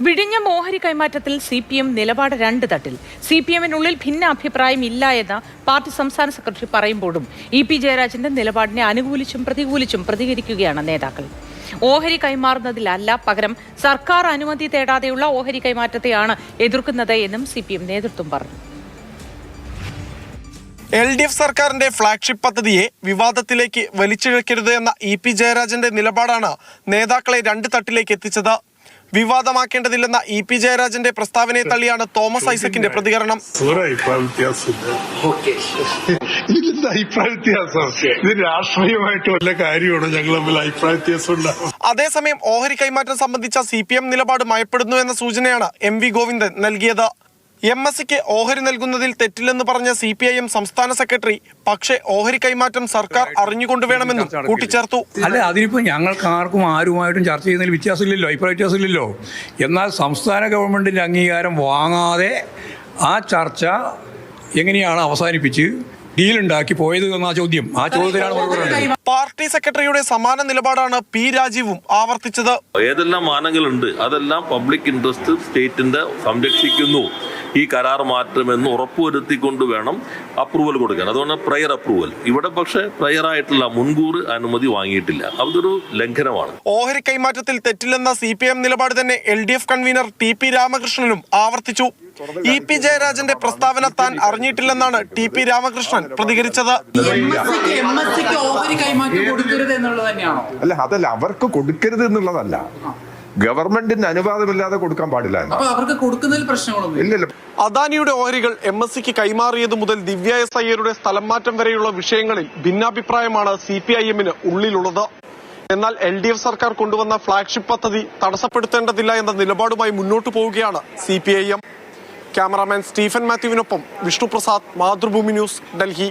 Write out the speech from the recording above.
വിഴിഞ്ഞം ഓഹരി കൈമാറ്റത്തിൽ CPM നിലപാട് രണ്ട് തട്ടിൽ. CPMനുള്ളിൽ ഭിന്ന അഭിപ്രായം ഇല്ല എന്ന് പാർട്ടി സംസ്ഥാന സെക്രട്ടറി പറയുമ്പോഴും EP ജയരാജന്റെ നിലപാടിനെ അനുകൂലിച്ചും പ്രതികൂലിച്ചും പ്രതികരിക്കുകയാണ് നേതാക്കൾ. ഓഹരി കൈമാറുന്നതിലല്ല, പകരം സർക്കാർ അനുമതി തേടാതെയുള്ള ഓഹരി കൈമാറ്റത്തെയാണ് എതിർക്കുന്നത് എന്നും CPM നേതൃത്വം പറഞ്ഞു. LDF സർക്കാരിന്റെ ഫ്ളാഗ്ഷിപ്പ് പദ്ധതിയെ വിവാദത്തിലേക്ക് വലിച്ചിഴക്കരുത് എന്ന EP ജയരാജന്റെ നിലപാടാണ് നേതാക്കളെ രണ്ട് തട്ടിലേക്ക് എത്തിച്ചത്. വിവാദമാക്കേണ്ടതില്ലെന്ന EP ജയരാജന്റെ പ്രസ്താവനയെ തള്ളിയാണ് തോമസ് ഐസക്കിന്റെ പ്രതികരണം. രാഷ്ട്രീയമായിട്ട് വല്ല കാര്യമാണ് ഞങ്ങൾ തമ്മിൽ അഭിപ്രായ വ്യത്യാസം ഉണ്ടാവും. അതേസമയം ഓഹരി കൈമാറ്റം സംബന്ധിച്ച CPM നിലപാട് മയപ്പെടുന്നു എന്ന സൂചനയാണ് MV ഗോവിന്ദൻ നൽകിയത്. MSCക്ക് ഓഹരി നൽകുന്നതിൽ തെറ്റില്ലെന്ന് പറഞ്ഞ CPIM സംസ്ഥാന സെക്രട്ടറി പക്ഷേ ഓഹരി കൈമാറ്റം സർക്കാർ അറിഞ്ഞുകൊണ്ടുവേണമെന്നും കൂട്ടിച്ചേർത്തു. അല്ലെ, അതിനിപ്പോ ഞങ്ങൾക്ക് ആർക്കും ആരുമായിട്ടും ചർച്ച ചെയ്യുന്നതിൽ വ്യത്യാസമില്ലല്ലോ, അഭിപ്രായ വ്യത്യാസമില്ലല്ലോ. എന്നാൽ സംസ്ഥാന ഗവൺമെന്റിന്റെ അംഗീകാരം വാങ്ങാതെ ആ ചർച്ച എങ്ങനെയാണ് അവസാനിപ്പിച്ച് ഡീലുണ്ടാക്കി പോയത് എന്ന ചോദ്യം, ആ ചോദ്യത്തിലാണ് പാർട്ടി സെക്രട്ടറിയുടെ സമാന നിലപാടാണ് P രാജീവും ആവർത്തിച്ചത്. ഏതെല്ലാം മാനങ്ങളുണ്ട് അതെല്ലാം പബ്ലിക് ഇൻട്രസ്റ്റ് സ്റ്റേറ്റിന്റെ സംരക്ഷിക്കുന്നു, ഈ കരാർ മാറ്റമെന്ന് ഉറപ്പുവരുത്തിക്കൊണ്ട് വേണം അപ്രൂവൽ കൊടുക്കാൻ. അതുകൊണ്ട് പ്രയർ അപ്രൂവൽ. ഇവിടെ പക്ഷേ പ്രയറായിട്ടുള്ള മുൻകൂർ അനുമതി വാങ്ങിയിട്ടില്ല, അതൊരു ലംഘനമാണ്. ഓഹരി കൈമാറ്റത്തിൽ തെറ്റില്ലെന്ന CPM നിലപാട് തന്നെ LDF കൺവീനർ TP രാമകൃഷ്ണനും ആവർത്തിച്ചു. EP ജയരാജന്റെ പ്രസ്താവന താൻ അറിഞ്ഞിട്ടില്ലെന്നാണ് TP രാമകൃഷ്ണൻ പ്രതികരിച്ചത്. അല്ല, അതല്ല, അവർക്ക് കൊടുക്കരുത് എന്നുള്ളതല്ല, ഗവൺമെന്റിന് അനുവാദമില്ലാതെ കൊടുക്കാൻ പാടില്ല. അവർക്ക് കൊടുക്കുന്നതിൽ പ്രശ്നങ്ങളൊന്നും ഇല്ലല്ലോ. അദാനിയുടെ ഓഹരികൾ MSCക്ക് കൈമാറിയത് മുതൽ ദിവ്യ S അയ്യരുടെ സ്ഥലം മാറ്റം വരെയുള്ള വിഷയങ്ങളിൽ ഭിന്നാഭിപ്രായമാണ് CPIMന് ഉള്ളിലുള്ളത്. എന്നാൽ LDF സർക്കാർ കൊണ്ടുവന്ന ഫ്ളാഗ്ഷിപ്പ് പദ്ധതി തടസ്സപ്പെടുത്തേണ്ടതില്ല എന്ന നിലപാടുമായി മുന്നോട്ടു പോവുകയാണ് CPIM. ക്യാമറാമാൻ സ്റ്റീഫൻ മാത്യുവിനൊപ്പം വിഷ്ണു പ്രസാദ്, മാതൃഭൂമി ന്യൂസ്, ഡൽഹി.